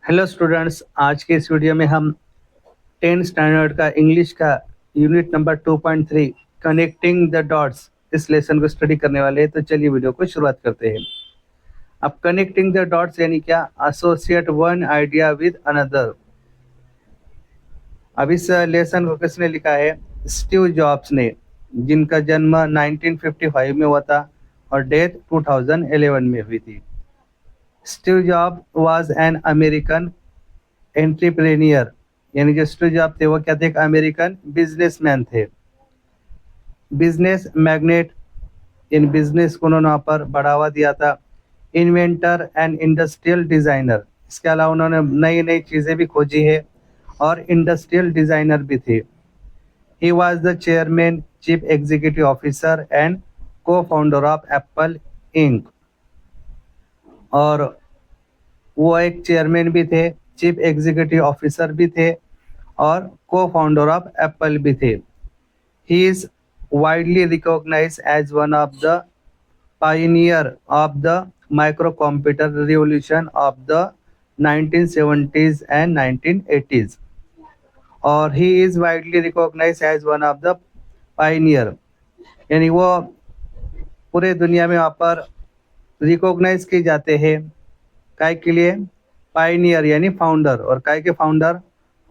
Hello students, आज के इस वीडियो में हम 10 स्टैंडर्ड का इंग्लिश का unit number 2.3 connecting the dots इस लेसन को स्टडी करने वाले हैं। तो चलिए वीडियो को शुरुआत करते हैं। अब कनेक्टिंग द डॉट्स यानी क्या? Associate one idea with another. अब इस लेसन को किसने लिखा है? स्टीव जॉब्स ने, जिनका जन्म 1955 में हुआ था और डेथ 2011 में हुई थी। Steve job was an American entrepreneur, यानी जो स्टीव जॉब थे वो क्या थे? एक अमेरिकन बिजनेसमैन थे, बिजनेस मैग्नेट। इन बिजनेस को उन्होंने वहाँ पर बढ़ावा दिया था। इन्वेंटर एंड इंडस्ट्रियल डिजाइनर, इसके अलावा उन्होंने नई नई चीज़ें भी खोजी है और इंडस्ट्रियल डिजाइनर भी थे। He was the chairman, chief executive officer and को फाउंडर ऑफ एप्पल इंक। और वो एक चेयरमैन भी थे, चीफ एग्जीक्यूटिव ऑफिसर भी थे और को फाउंडर ऑफ एप्पल भी थे। He is widely recognized as one of the pioneer of the microcomputer revolution of the 1970s and 1980s. और he is widely recognized as one of the pioneer, यानी वो पूरे दुनिया में वहाँ पर रिकॉग्नाइज किए जाते हैं। काय के लिए? पाइनियर यानी फाउंडर। और काय के founder?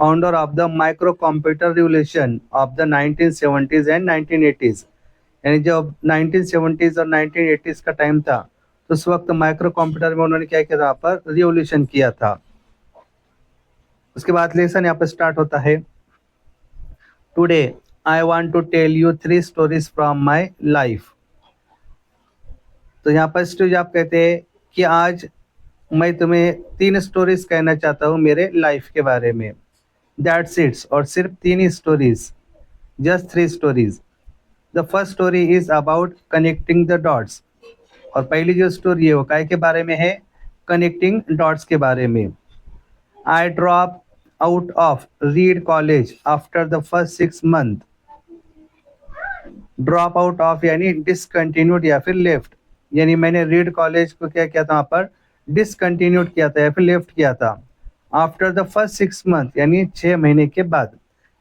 Founder of the micro computer revolution of the 1970s and 1980s। यानी जब 1970s और 1980s का टाइम था तो उस वक्त माइक्रो कंप्यूटर में उन्होंने क्या किया था? यहाँ पर रिवोल्यूशन किया था। उसके बाद लेसन यहाँ पर स्टार्ट होता है। Today I want to tell you 3 stories from my life. तो यहाँ पर स्टीव जॉब कहते हैं कि आज मैं तुम्हें 3 स्टोरीज कहना चाहता हूँ मेरे लाइफ के बारे में। दैट्स इट्स, और सिर्फ 3 ही stories, just 3 stories. The first story is about connecting the dots. और पहली जो स्टोरी है वो काय के बारे में है? कनेक्टिंग डॉट्स के बारे में। I drop out of Reed college after the first 6 month. Drop out of यानी डिसकंटिन्यूड या फिर लेफ्ट, यानी मैंने रीड कॉलेज को क्या किया था? वहाँ पर डिसकंटिन्यूड किया था या फिर लेफ्ट किया था। आफ्टर द फर्स्ट 6 मंथ यानी 6 महीने के बाद।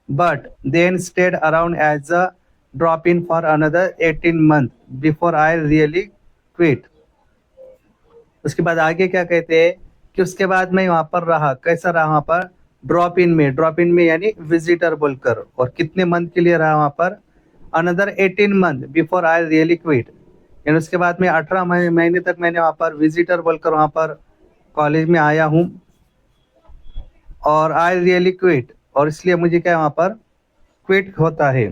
But then stayed around as a drop in for another 18 month before I really quit. उसके बाद आगे क्या कहते हैं कि उसके बाद मैं वहाँ पर रहा। कैसा रहा वहाँ पर? ड्रॉप इन में, ड्रॉप इन में यानी विजिटर बोलकर। और कितने मंथ के लिए रहा वहाँ पर? Another 18 month before I really quit, यानी उसके बाद में 18 महीने तक मैंने वहाँ पर विजिटर बोलकर वहाँ पर कॉलेज में आया हूँ। और आई रियली क्विट, और इसलिए मुझे क्या वहाँ पर क्विट होता है।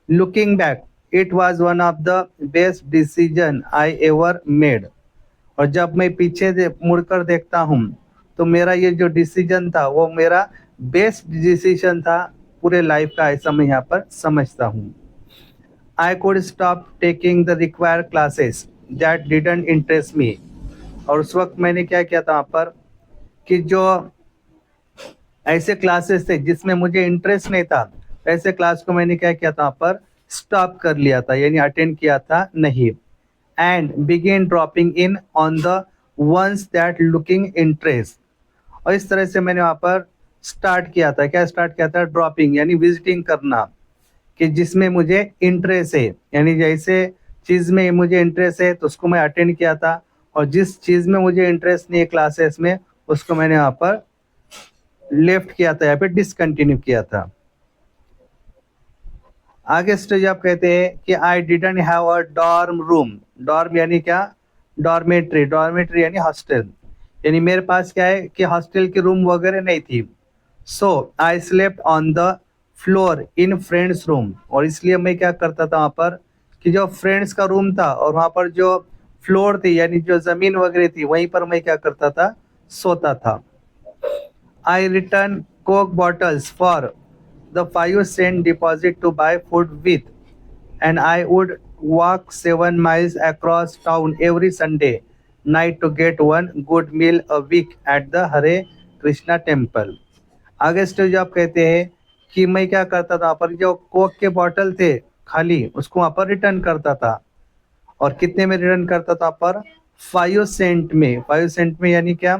Looking back it was one of the best decision I ever made. और जब मैं पीछे मुड़कर देखता हूँ तो मेरा ये जो डिसीजन था वो मेरा बेस्ट डिसीजन था पूरे लाइफ का, ऐसा मैं यहाँ पर समझता हूँ। I could stop taking the required classes that didn't interest me। और उस वक्त मैंने क्या किया था वहाँ पर कि जो ऐसे क्लासेस थे जिसमें मुझे इंटरेस्ट नहीं था, ऐसे क्लास को मैंने क्या किया था वहाँ पर? स्टॉप कर लिया था, यानी अटेंड किया था नहीं। And begin dropping in on the ones that looking interest. और इस तरह से मैंने वहाँ पर स्टार्ट किया था। क्या स्टार्ट किया था? ड्रॉपिंग यानी विजिटिंग करना, कि जिसमें मुझे इंटरेस्ट है, यानी जैसे चीज़ में मुझे इंटरेस्ट है तो उसको मैं अटेंड किया था। और जिस चीज़ में मुझे इंटरेस्ट नहीं है क्लासेस में, उसको मैंने वहाँ पर लेफ्ट किया था या फिर डिसकंटिन्यू किया था। आगे स्टेज आप कहते हैं कि I didn't have a dorm room. Dorm यानी क्या? डॉर्मेट्री। डॉर्मेट्री यानी हॉस्टल, यानी मेरे पास क्या है कि हॉस्टल की रूम वगैरह नहीं थी। So I slept on the floor in friends room. और इसलिए मैं क्या करता था वहाँ पर कि जो फ्रेंड्स का रूम था और वहाँ पर जो फ्लोर थी यानी जो ज़मीन वगैरह थी वहीं पर मैं क्या करता था? सोता था। I return Coke bottles for the 5 cent deposit to buy food with, and I would walk 7 miles across town every Sunday night to get one good meal a week at the Hare Krishna temple। आगे stage आप कहते हैं कि मैं क्या करता था वहाँ पर जो कोक के बॉटल थे खाली, उसको वहाँ पर रिटर्न करता था। और कितने में रिटर्न करता था? वहाँ पर 5 सेंट में। 5 सेंट में यानी क्या?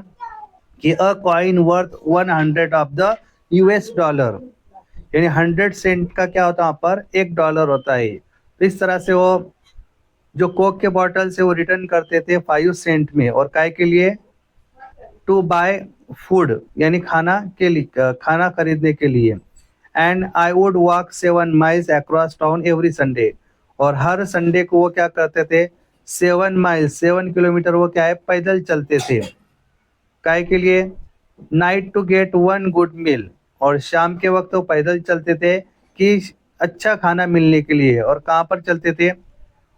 कि अ coin worth 100 of the US dollar, यानी 100 सेंट का क्या होता है वहाँ पर $1 होता है। तो इस तरह से वो जो कोक के बॉटल से वो रिटर्न करते थे 5 सेंट में, और काय के लिए, टू बाय फूड, यानी खाना के लिए, खाना खरीदने के लिए। And I would walk 7 miles across town every Sunday, और हर संडे को वो क्या करते थे, 7 माइल्स 7 किलोमीटर वो क्या है पैदल चलते थे। काय के लिए, night to get 1 good meal, और शाम के वक्त वो पैदल चलते थे कि अच्छा खाना मिलने के लिए। और कहाँ पर चलते थे,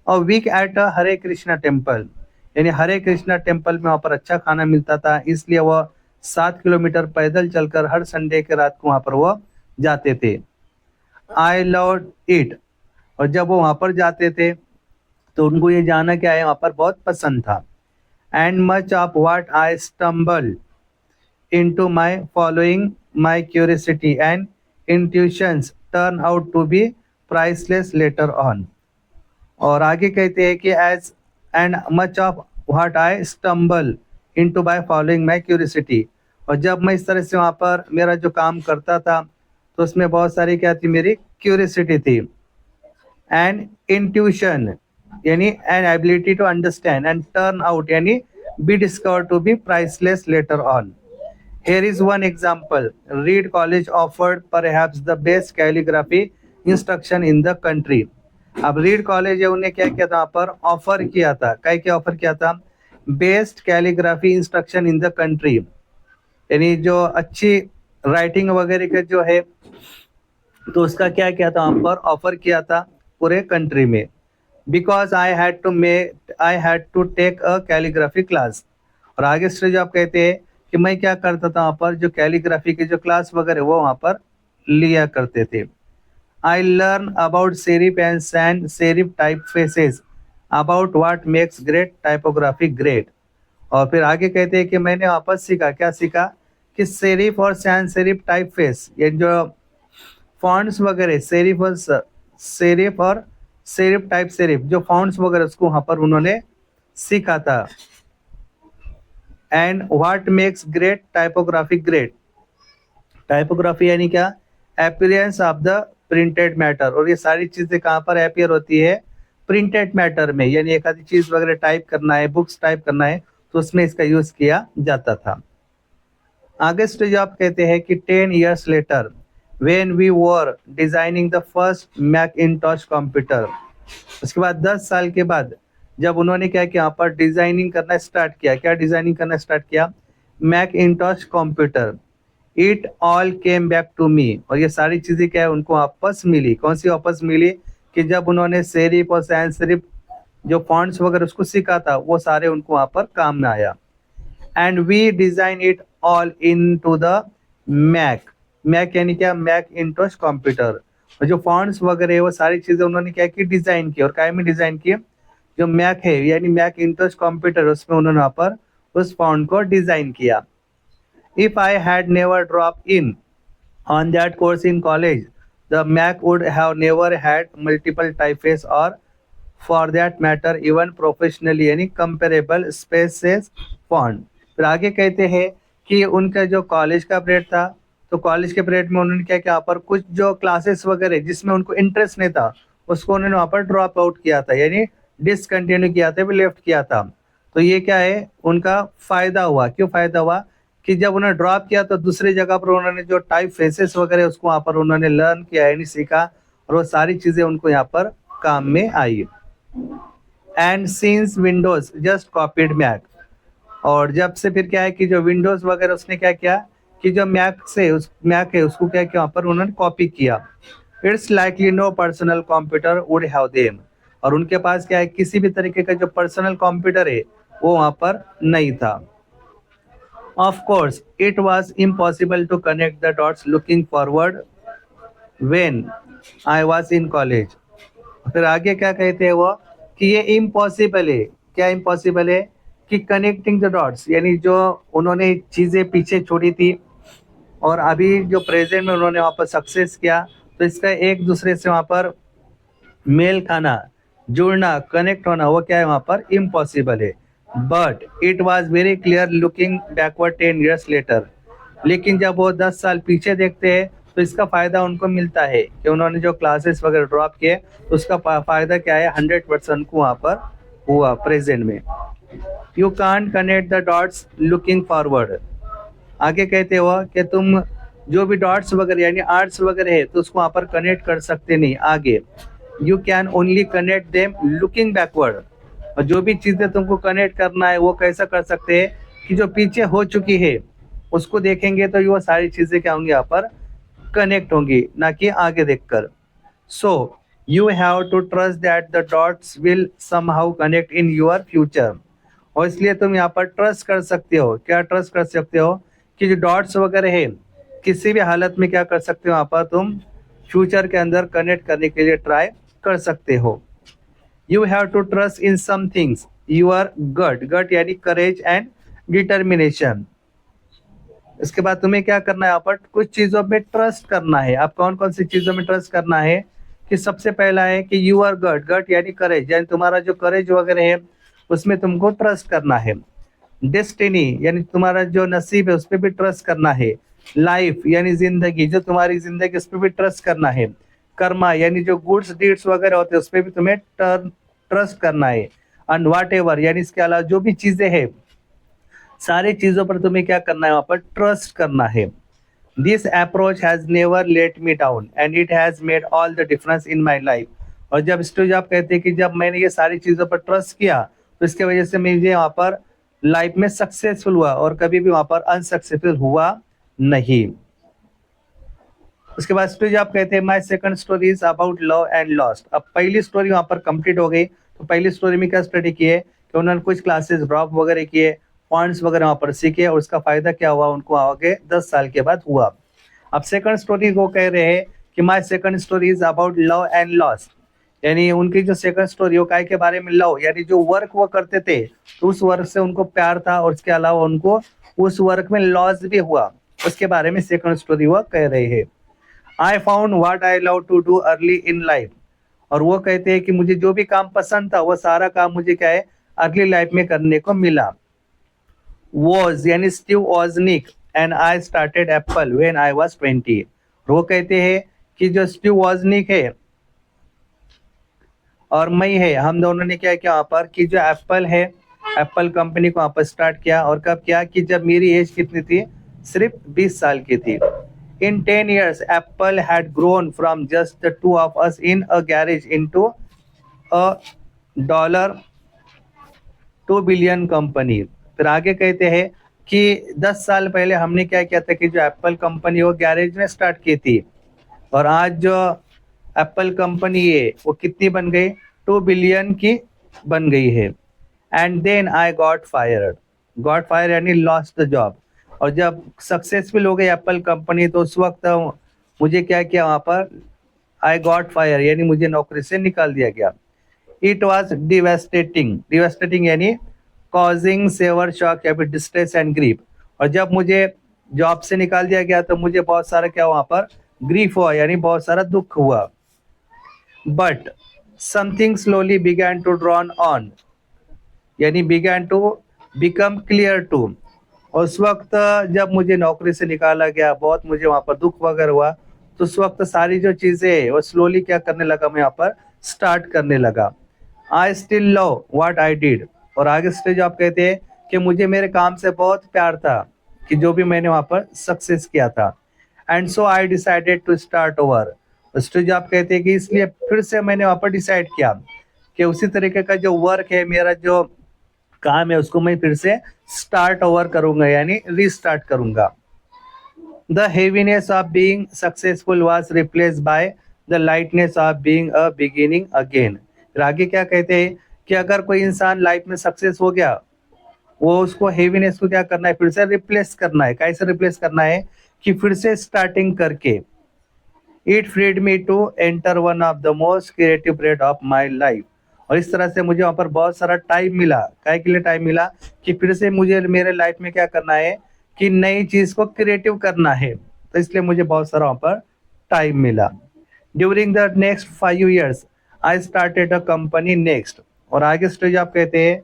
और week at a Hare Krishna temple, यानी हरे कृष्णा टेम्पल में वहाँ पर अच्छा खाना मिलता था, इसलिए वह 7 किलोमीटर पैदल चलकर हर संडे के रात को वहाँ पर वह जाते थे। आई लव इट, और जब वो वहाँ पर जाते थे तो उनको ये जाना क्या है वहाँ पर बहुत पसंद था। And much of what I stumble into my following my curiosity and intuitions turn out to be priceless later on। और आगे कहते हैं कि as and much of what I stumble into by following my curiosity, और जब मैं इस तरह से वहाँ पर मेरा जो काम करता था तो उसमें बहुत सारी क्या थी, मेरी क्यूरियोसिटी थी। एंड इंट्यूशन, यानी an ability to understand, and turn out यानी be discover to be priceless later on. Here is one example. Reed College offered perhaps the best calligraphy instruction in the country। अब read college है उन्हें क्या किया था, वहाँ पर offer किया था, क्या ऑफर किया था, best calligraphy instruction in the country, यानी जो अच्छी राइटिंग वगैरह का जो है तो उसका क्या किया था वहाँ पर ऑफर किया था पूरे कंट्री में। Because I had to take a calligraphy class, और आगे से जो आप कहते हैं कि मैं क्या करता था वहाँ पर जो कैलीग्राफी के जो क्लास वगैरह वो वहाँ पर लिया करते थे। I learn about serif and sand serif type faces, about what makes great typography great. और फिर आगे कहते हैं कि मैंने वापस सीखा, क्या सीखा, कि सेरिफ और सैंड सेरिफ टाइप फेस, ये जो फॉन्ट्स वगैरह सेरिफ और सेरिफ टाइप सेरिफ जो फॉन्ट्स वगैरह उसको वहाँ पर उन्होंने सीखा था। And what makes great typography great, typography यानी क्या, appearance of the printed matter, और ये सारी चीजें कहाँ पर अपीयर होती है, प्रिंटेड मैटर में, यानी एक आधी चीज वगैरह टाइप करना है, बुक्स टाइप करना है तो उसमें इसका यूज किया जाता था। आगे स्टेज आप कहते हैं कि 10 years later when we were designing the first Macintosh computer, उसके बाद 10 साल के बाद जब उन्होंने क्या किया, यहाँ पर डिजाइनिंग करना स्टार्ट किया, क्या डिजाइनिंग करना स्टार्ट किया, Macintosh computer. It all came back to me, और ये सारी चीजें क्या है उनको वापस मिली, कौन सी वापस मिली, कि जब उन्होंने सेरिफ और सैंस सेरिफ जो फॉन्ट्स वगैरह उसको सीखा था वो सारे उनको वहाँ पर काम में आया। And we design it all into the Mac, Mac यानी क्या, मैकिंटॉश कंप्यूटर, और जो फॉन्ट्स वगैरह है वो सारी चीजें उन्होंने क्या की, डिजाइन की, और काय में डिजाइन की, जो मैक है यानी मैकिंटॉश कंप्यूटर उसमें उन्होंने वहाँ पर उस फॉन्ट को डिजाइन किया। If I had never drop in on that course in college, the Mac would have never had multiple typeface or for that matter even professionally any comparable spaces font। फिर आगे कहते हैं कि उनका जो college का period था तो कॉलेज के पीरियड में उन्होंने क्या किया, वहाँ पर कुछ जो क्लासेस वगैरह जिसमें उनको इंटरेस्ट नहीं था उसको उन्होंने वहाँ पर ड्रॉप आउट किया था, यानी डिसकंटिन्यू किया था, लेफ्ट किया था। तो ये क्या है उनका फायदा हुआ, क्यों फायदा हुआ, कि जब उन्होंने ड्रॉप किया तो दूसरी जगह पर उन्होंने जो टाइप फेसेस वगैरह उसको वहाँ पर उन्होंने लर्न किया यानी सीखा, और वो सारी चीजें उनको यहाँ पर काम में आई। And since Windows just copied Mac, और जब से फिर क्या है कि जो विंडोज वगैरह उसने क्या किया कि जो मैक है उसको क्या किया वहाँ पर उन्होंने कॉपी किया। It's likely no personal computer would have them, और उनके पास क्या है किसी भी तरीके का जो पर्सनल कंप्यूटर है वो वहाँ पर नहीं था। Of course, it was impossible to connect the dots looking forward when I was in college। फिर आगे क्या कहते हैं वो कि ये इम्पॉसिबल है, क्या इम्पॉसिबल है, कि कनेक्टिंग द डॉट्स, यानी जो उन्होंने चीज़ें पीछे छोड़ी थी और अभी जो प्रेजेंट में उन्होंने वहाँ पर सक्सेस किया तो इसका एक दूसरे से वहाँ पर मेल खाना, जुड़ना, कनेक्ट होना वो क्या है वहाँ पर इम्पॉसिबल है। But it was very clear looking backward 10 years later। लेकिन जब वो 10 साल पीछे देखते हैं तो इसका फायदा उनको मिलता है कि उन्होंने जो क्लासेस वगैरह ड्रॉप किए तो उसका फायदा क्या है, 100% को वहाँ पर हुआ प्रेजेंट में। You can't connect the dots looking forward. आगे कहते हो कि तुम जो भी डॉट्स वगैरह यानी आर्ट्स वगैरह है तो उसको वहाँ पर कनेक्ट कर सकते नहीं आगे। You can only connect them looking backward. और जो भी चीज़ें तुमको कनेक्ट करना है वो कैसा कर सकते हैं कि जो पीछे हो चुकी है उसको देखेंगे तो वो सारी चीज़ें क्या होंगी यहाँ पर कनेक्ट होंगी, ना कि आगे देखकर। So you have to trust that the dots will somehow connect in your future. और इसलिए तुम यहाँ पर ट्रस्ट कर सकते हो, क्या ट्रस्ट कर सकते हो कि जो डॉट्स वगैरह है किसी भी हालत में क्या कर सकते हो, यहाँ पर तुम फ्यूचर के अंदर कनेक्ट करने के लिए ट्राई कर सकते हो। You have to trust in some things your gut, gut यानी करेज एंड डिटर्मिनेशन। इसके बाद तुम्हें क्या करना है, यहाँ पर कुछ चीज़ों में ट्रस्ट करना है। आप कौन कौन सी चीज़ों में ट्रस्ट करना है कि सबसे पहला है कि यूर गट, गट यानी करेज, यानी तुम्हारा जो करेज वगैरह है उसमें तुमको ट्रस्ट करना है। डेस्टिनी यानी तुम्हारा जो नसीब है उस पर भी ट्रस्ट करना है। लाइफ यानी जिंदगी, जो तुम्हारी जिंदगी उस पर भी ट्रस्ट करना है। कर्मा यानी जो गुड्स डीड्स वगैरह होते हैं उस पर भी तुम्हें ट्रस्ट करना है। एंड वाट एवर यानी इसके अलावा जो भी चीजें हैं सारी चीजों पर तुम्हें क्या करना है, वहां पर ट्रस्ट करना है। This approach has never let me down and it has made all the difference in my life. और जब स्टीव जॉब कहते हैं कि जब मैंने ये सारी चीजों पर ट्रस्ट किया तो इसके वजह से मुझे वहां पर लाइफ में सक्सेसफुल हुआ और कभी भी वहां पर अनसक्सेसफुल हुआ नहीं। उसके बाद स्टोरी आप कहते हैं my second story is about love and lost. अब पहली स्टोरी वहां पर कंप्लीट हो गई, तो पहली स्टोरी में क्या स्टडी किए कि उन्होंने कुछ क्लासेस ड्रॉप वगैरह किए, पॉइंट्स वगैरह वहां पर सीखे और उसका फायदा क्या हुआ उनको आगे 10 साल के बाद हुआ। अब सेकंड स्टोरी को कह रहे हैं कि my second story is about love and lost, यानी उनकी जो सेकंड स्टोरी हो काय के बारे में, लव यानी जो वर्क वो करते थे तो उस वर्क से उनको प्यार था और उसके अलावा उनको उस वर्क में लॉस भी हुआ, उसके बारे में सेकंड स्टोरी वो कह रहे हैं। I found what I love to do early in life. और वो कहते हैं कि मुझे जो भी काम पसंद था वो सारा काम मुझे क्या है अर्ली लाइफ में करने को मिला। वॉज यानी Steve Wozniak and I started Apple when I was 20। वो कहते हैं कि जो स्टीव वॉजनिक है और मैं है, हम दोनों ने क्या किया वहाँ पर कि जो एप्पल है, एप्पल कंपनी को वहाँ पर स्टार्ट किया। और कब किया कि जब मेरी एज कितनी थी, सिर्फ 20 साल की थी। In 10 years, Apple had grown from just the two of us in a garage into a $2 billion company. फिर आगे कहते हैं कि 10 साल पहले हमने क्या किया था कि जो एप्पल कंपनी वो गैरेज में स्टार्ट की थी और आज जो एप्पल कंपनी है वो कितनी बन गई, 2 बिलियन की बन गई है। And then I got fired, got fire यानी लॉस्ट द जॉब। और जब सक्सेसफुल हो गई एप्पल कंपनी तो उस वक्त मुझे क्या किया वहाँ पर, आई गॉट फायर यानी मुझे नौकरी से निकाल दिया गया। इट वॉज डिवेस्टेटिंग, डिवेस्टेटिंग यानी कॉजिंग सेवर शॉक या फिर डिस्ट्रेस एंड ग्रीफ। और जब मुझे जॉब से निकाल दिया गया तो मुझे बहुत सारा क्या वहाँ पर ग्रीफ हुआ यानी बहुत सारा दुख हुआ। But something slowly began to dawn on यानी began to become clear to. उस वक्त जब मुझे नौकरी से निकाला गया बहुत मुझे वहां पर दुख वगैरह हुआ, तो उस वक्त सारी जो चीजें वो स्लोली क्या करने लगा, मैं यहाँ पर स्टार्ट करने लगा। I still love what I did. और आगे स्टेज आप कहते हैं कि मुझे मेरे काम से बहुत प्यार था कि जो भी मैंने वहां पर सक्सेस किया था। And so I decided to start over. Stage आप कहते हैं कि इसलिए फिर से मैंने वहां पर डिसाइड किया कि उसी तरीके का जो वर्क है, मेरा जो काम है उसको मैं फिर से स्टार्ट ओवर करूंगा यानी रीस्टार्ट करूंगा। The heaviness of being successful was replaced by the lightness of being a beginning again. आगे क्या कहते हैं कि अगर कोई इंसान लाइफ में सक्सेस हो गया वो उसको हेवीनेस को क्या करना है, फिर से रिप्लेस करना है। कैसे रिप्लेस करना है कि फिर से स्टार्टिंग करके। It freed me to enter one of the most creative period of my life. और इस तरह से मुझे वहाँ पर बहुत सारा टाइम मिला। काय के लिए टाइम मिला कि फिर से मुझे मेरे लाइफ में क्या करना है कि नई चीज को क्रिएटिव करना है, तो इसलिए मुझे बहुत सारा वहाँ पर टाइम मिला। During the next 5 years I started a company next. और आगे स्टेज आप कहते हैं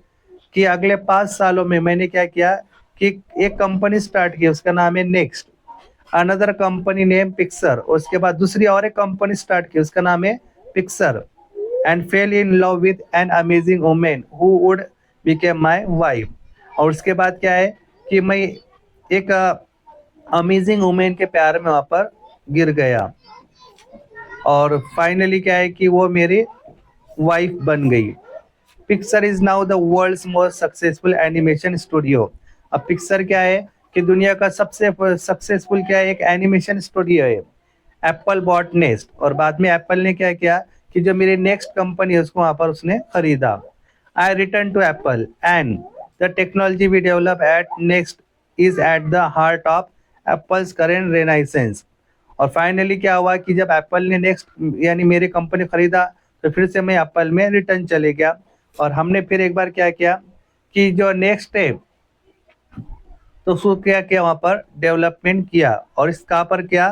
कि अगले 5 सालों में मैंने क्या किया कि एक कंपनी स्टार्ट की, उसका नाम है next. Another company name Pixar, उसके बाद दूसरी और एक कंपनी स्टार्ट की, उसका नाम है Pixar. And fail in love with an amazing women who would became my wife. और उसके बाद क्या है कि मैं एक अमेजिंग वुमेन के प्यार में वहां पर गिर गया, और फाइनली क्या है कि वो मेरी वाइफ बन गई। Pixar is now the world's most successful animation studio. अब पिक्सर क्या है कि दुनिया का सबसे सक्सेसफुल क्या है, एक एनिमेशन स्टूडियो है। एप्पल बॉट नेक्स्ट, और बाद में एप्पल ने क्या किया कि जो मेरी नेक्स्ट कंपनी है उसको वहां पर उसने खरीदा। I return to Apple and the technology we develop at NeXT is at the heart of Apple's current renaissance. और फाइनली क्या हुआ कि जब एप्पल ने नेक्स्ट यानी मेरी कंपनी खरीदा, तो फिर से मैं एप्पल में रिटर्न चले गया, और हमने फिर एक बार क्या किया कि जो नेक्स्ट है तो उसको क्या किया वहाँ पर डेवलपमेंट किया, और इस कहाँ पर किया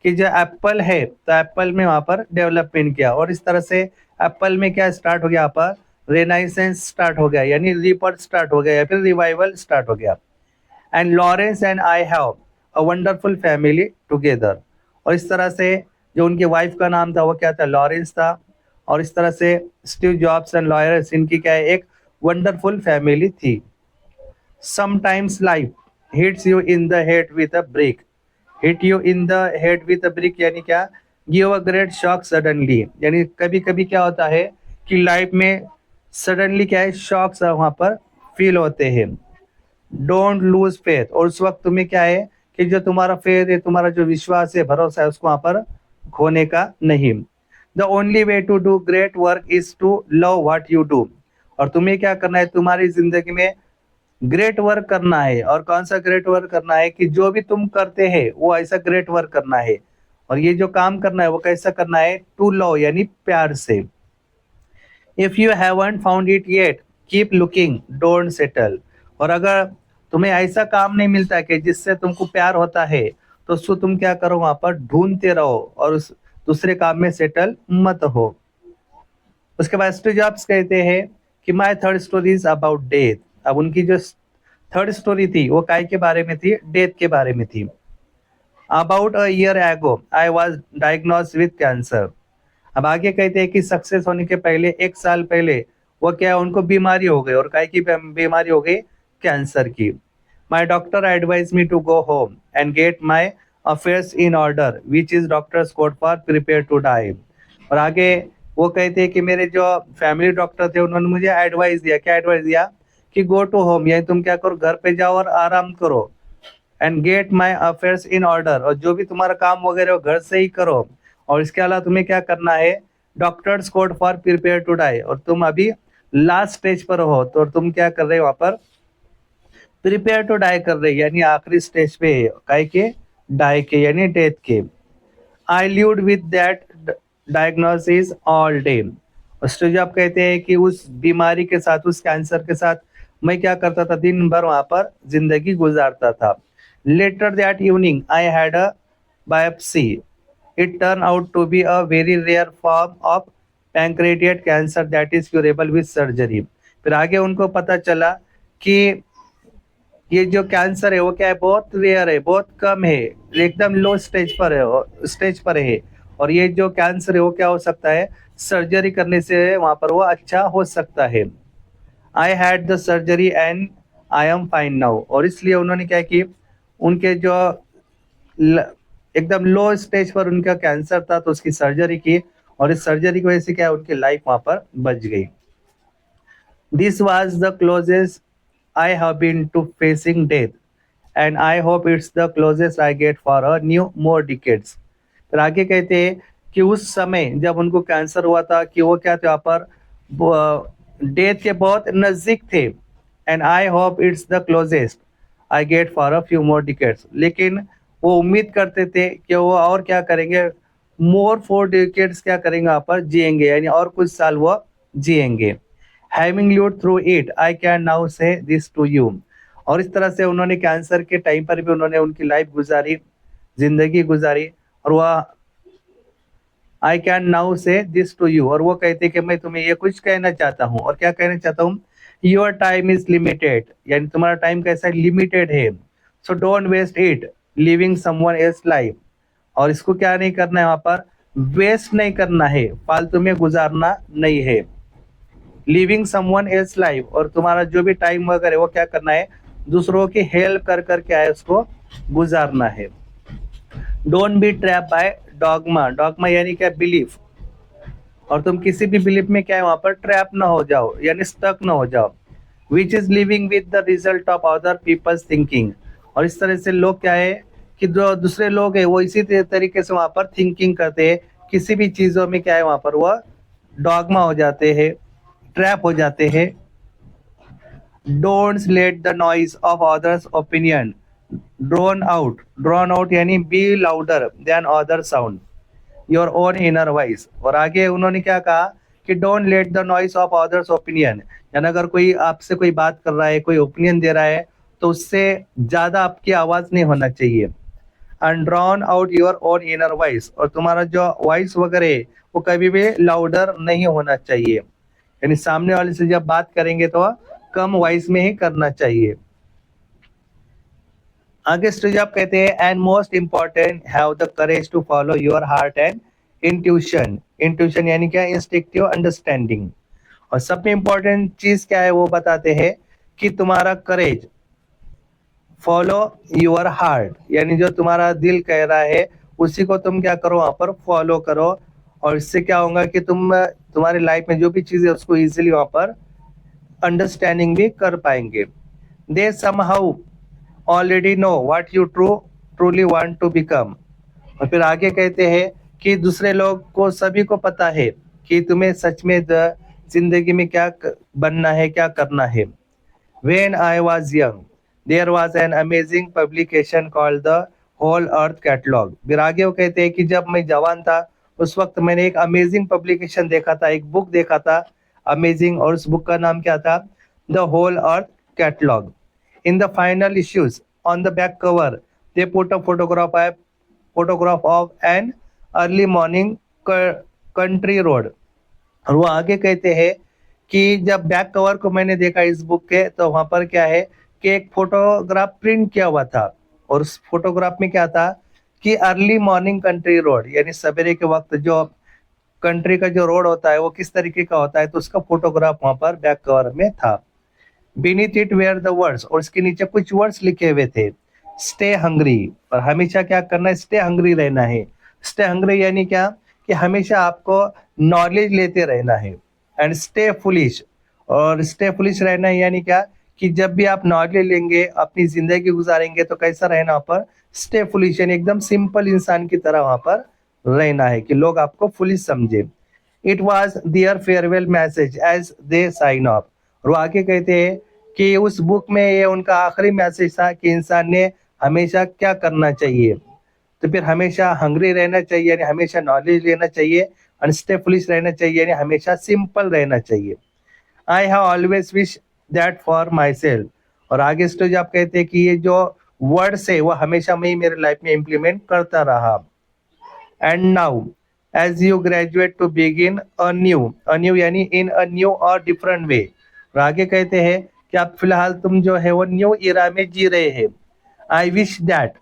कि जो एप्पल है तो एप्पल में वहाँ पर डेवलपमेंट किया, और इस तरह से एप्पल में क्या स्टार्ट हो गया, यहाँ पर रेनाइसेंस स्टार्ट हो गया, यानी रीबर्थ स्टार्ट हो गया या फिर रिवाइवल स्टार्ट हो गया। And Lawrence and I have a wonderful family together. और इस तरह से जो उनकी वाइफ का नाम था वो क्या था, लॉरेंस था। और इस तरह से स्टीव जॉब्स एंड लॉरेंस, इनकी क्या है, एक वंडरफुल फैमिली थी। Sometimes life hits you in the head with a brick. Hit you in the head with a brick यानी क्या, give a great shock suddenly, यानी कभी कभी क्या होता है कि लाइफ में सडनली क्या है, शॉक्स वहां पर फील होते हैं। डोंट लूज फेथ, और उस वक्त तुम्हें क्या है कि जो तुम्हारा फेथ है, तुम्हारा जो विश्वास है, भरोसा है, उसको वहां पर खोने का नहीं। The only way to do great work is to love what you do. और तुम्हें क्या करना है, तुम्हारी जिंदगी में ग्रेट वर्क करना है। और कौन सा ग्रेट वर्क करना है कि जो भी तुम करते हैं वो ऐसा ग्रेट वर्क करना है। और ये जो काम करना है वो कैसा करना है, टू लव यानी प्यार से। If you haven't found it yet keep looking don't settle. और अगर तुम्हें ऐसा काम नहीं मिलता कि जिससे तुमको प्यार होता है, तो उसको तुम क्या करो, वहां पर ढूंढते रहो और उस दूसरे काम में सेटल मत हो। उसके बाद स्टीव जॉब्स कहते हैं कि my third story is about death. अब उनकी जो थर्ड स्टोरी थी वो काय के बारे में थी, डेथ के बारे में थी। About a year ago I was diagnose with cancer. अब आगे कहते हैं कि सक्सेस होने के पहले 1 साल पहले वो क्या, उनको बीमारी हो गई, और काय की बीमारी हो गई, कैंसर की। My doctor advise me to go home and get my affairs in order which is doctor's code for prepare to die. और आगे वो कहते हैं कि मेरे जो फैमिली डॉक्टर थे उन्होंने मुझे एडवाइस दिया, क्या एडवाइस दिया कि गो टू होम, यानी तुम क्या करो, घर पे जाओ और आराम करो। And get my affairs in order, और जो भी तुम्हारा काम वगैरह हो घर से ही करो। और इसके अलावा तुम्हें क्या करना है, doctor's code for prepare to die, और तुम अभी लास्ट स्टेज पर हो, तो तुम क्या कर रहे हो वहां पर, प्रिपेयर टू डाई कर रहे, यानी आखिरी स्टेज पे है, काय के, डाई के यानी डेथ के। I lived with that diagnosis all day. Stage आप कहते हैं कि उस बीमारी के साथ, उस कैंसर के साथ मैं क्या करता था, दिन भर वहां पर जिंदगी गुजारता था। Later that evening I had a biopsy. It turn out to be a very rare form of pancreatic cancer that is curable with surgery. फिर आगे उनको पता चला कि ये जो कैंसर है वो क्या है, बहुत रेयर है, बहुत कम है, एकदम लो स्टेज पर है, स्टेज पर है। और ये जो कैंसर है वो क्या हो सकता है, सर्जरी करने से वहां पर वो अच्छा हो सकता है। I had the surgery and I am fine now. और इसलिए उन्होंने क्या कि उनके जो ल- एकदम लो स्टेज पर उनका कैंसर था, तो उसकी सर्जरी की, और इस सर्जरी की वजह से क्या है, उनकी लाइफ वहां पर बच गई। This was the closest I have been to facing death, and I hope it's the closest I get for a few more decades. फिर आगे कहते हैं कि उस समय जब उनको कैंसर हुआ था कि वो क्या थे, वहाँ पर डेथ के बहुत नजदीक थे। And I hope it's the closest I get for a few more decades, लेकिन वो उम्मीद करते थे कि वो और क्या करेंगे, मोर 4 डिकेड्स क्या करेंगे, वहाँ पर जिएंगे, यानी और कुछ साल वो जिएंगे। Having lived through it I can now से दिस टू यू। और इस तरह से उन्होंने कैंसर के टाइम पर भी उन्होंने उनकी लाइफ गुजारी, जिंदगी गुजारी, और वह आई कैन नाउ से दिस टू यू, और वो कहते कि मैं तुम्हें ये कुछ कहना चाहता हूँ। और क्या कहना चाहता हूँ योर टाइम इज लिमिटेड, यानी तुम्हारा टाइम कैसा है, लिमिटेड है। So don't waste it living someone else life, और इसको क्या नहीं करना है, वहां पर वेस्ट नहीं करना है, फालतू में गुजारना नहीं है। लिविंग समवन एल्स लाइफ, और तुम्हारा जो भी टाइम वगैरह है वो क्या करना है, दूसरों की हेल्प कर कर क्या है उसको गुजारना है। Don't be trap by dogma, dogma यानी क्या, बिलीफ, और तुम किसी भी बिलीफ में क्या है वहां पर ट्रैप ना हो जाओ, यानी स्टक ना हो जाओ। Which is living with the result of other people's thinking, और इस तरह से लोग क्या है कि जो दूसरे लोग है वो इसी तरीके से वहां पर थिंकिंग करते हैं, किसी भी चीजों में क्या है वहां पर वह डॉगमा हो जाते हैं, ट्रैप हो जाते हैं। Don't let the noise of others opinion drown out यानी be louder than other sound your own inner voice. और आगे उन्होंने क्या कहा कि don't let the noise of others opinion, यानी अगर कोई आपसे कोई बात कर रहा है, कोई ओपिनियन दे रहा है, तो उससे ज्यादा आपकी आवाज नहीं होना चाहिए। And drawn out your own inner voice, और तुम्हारा जो वॉइस वगैरह है वो कभी भी लाउडर नहीं होना चाहिए, यानी सामने वाले से जब बात करेंगे तो कम वॉइस में ही करना चाहिए। आगे स्टेज आप कहते हैं and most important have the courage to follow your heart and intuition. Intuition यानी क्या, इंस्टिंक्टिव अंडरस्टैंडिंग। और सबसे इंपॉर्टेंट चीज क्या है वो बताते हैं कि तुम्हारा करेज, फॉलो योर हार्ट, यानी जो तुम्हारा दिल कह रहा है उसी को तुम क्या करो वहां पर फॉलो करो, और इससे क्या होगा कि तुम्हारी लाइफ में जो भी चीज है उसको इजीली वहां पर अंडरस्टैंडिंग भी कर पाएंगे। They somehow already know what you truly want to become. और फिर आगे कहते हैं कि दूसरे लोग को सभी को पता है कि तुम्हें सच में जिंदगी में क्या बनना है, क्या करना है। When I was young, there was an amazing publication called the Whole Earth Catalog। फिर आगे वो कहते हैं कि जब मैं जवान था उस वक्त मैंने एक अमेजिंग पब्लिकेशन देखा था, एक बुक देखा था अमेजिंग, और उस बुक का नाम क्या था, the whole earth catalog. In the final issues, on the back cover, they put a photograph of an early morning country road। और वो आगे कहते हैं कि जब बैक कवर को मैंने देखा इस बुक के, तो वहां पर क्या है कि एक फोटोग्राफ प्रिंट किया हुआ था, और उस फोटोग्राफ में क्या था कि अर्ली मॉर्निंग कंट्री रोड, यानी सवेरे के वक्त जो कंट्री का जो रोड होता है वो किस तरीके का होता है, तो उसका फोटोग्राफ वहां पर बैक कवर में था। Beneath it were the words, और इसके नीचे कुछ वर्ड्स लिखे हुए थे, स्टे हंग्री, और हमेशा क्या करना है, स्टे हंग्री रहना है। स्टे हंग्री यानी क्या कि हमेशा आपको नॉलेज लेते रहना है। एंड स्टे फुलिश, और स्टे फुलिश रहना है यानी क्या कि जब भी आप नॉलेज लेंगे, अपनी जिंदगी गुजारेंगे, तो कैसा रहना वहां पर, स्टे फुलिश, यानी एकदम सिंपल इंसान की तरह वहां पर रहना है कि लोग आपको फुलिश समझे। It was their farewell message as they sign off, और वो आगे कहते हैं कि उस बुक में ये उनका आखिरी मैसेज था कि इंसान ने हमेशा क्या करना चाहिए, तो फिर हमेशा हंग्री रहना चाहिए, यानी हमेशा नॉलेज लेना चाहिए, और स्टे फुलिश रहना चाहिए, यानी हमेशा सिंपल रहना चाहिए। I have always wish that for my self, और आगे स्टेज आप कहते हैं कि ये जो वर्ड्स है वो हमेशा मैं मेरे लाइफ में इम्प्लीमेंट करता रहा। And now as you graduate to begin a new यानी इन अ न्यू और डिफरेंट वे, और आगे कहते हैं कि आप फिलहाल तुम जो है वो न्यू इरा में जी रहे हैं। I wish that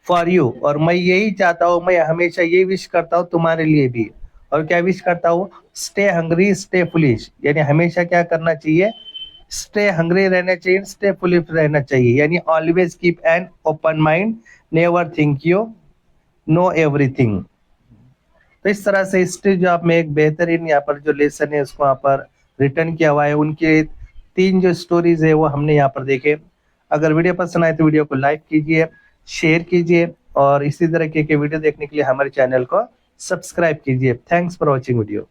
for you, और मैं यही चाहता हूँ, मैं हमेशा ये विश करता हूँ तुम्हारे लिए भी। और क्या विश करता हूँ, स्टे हंग्री स्टे फुलिश, यानी हमेशा क्या करना चाहिए, स्टे हंग्री रहना चाहिए, स्टे फुलिश रहना चाहिए, यानी always keep an open mind, never think you know everything. तो इस तरह से हिस्ट्री जो आप में एक बेहतरीन यहाँ पर जो लेसन है उसको यहाँ पर रिटर्न किया हुआ है। उनके 3 जो स्टोरीज है वो हमने यहाँ पर देखे। अगर वीडियो पसंद आए तो वीडियो को लाइक कीजिए, शेयर कीजिए, और इसी तरह के वीडियो देखने के लिए हमारे चैनल को सब्सक्राइब कीजिए। Thanks for watching video.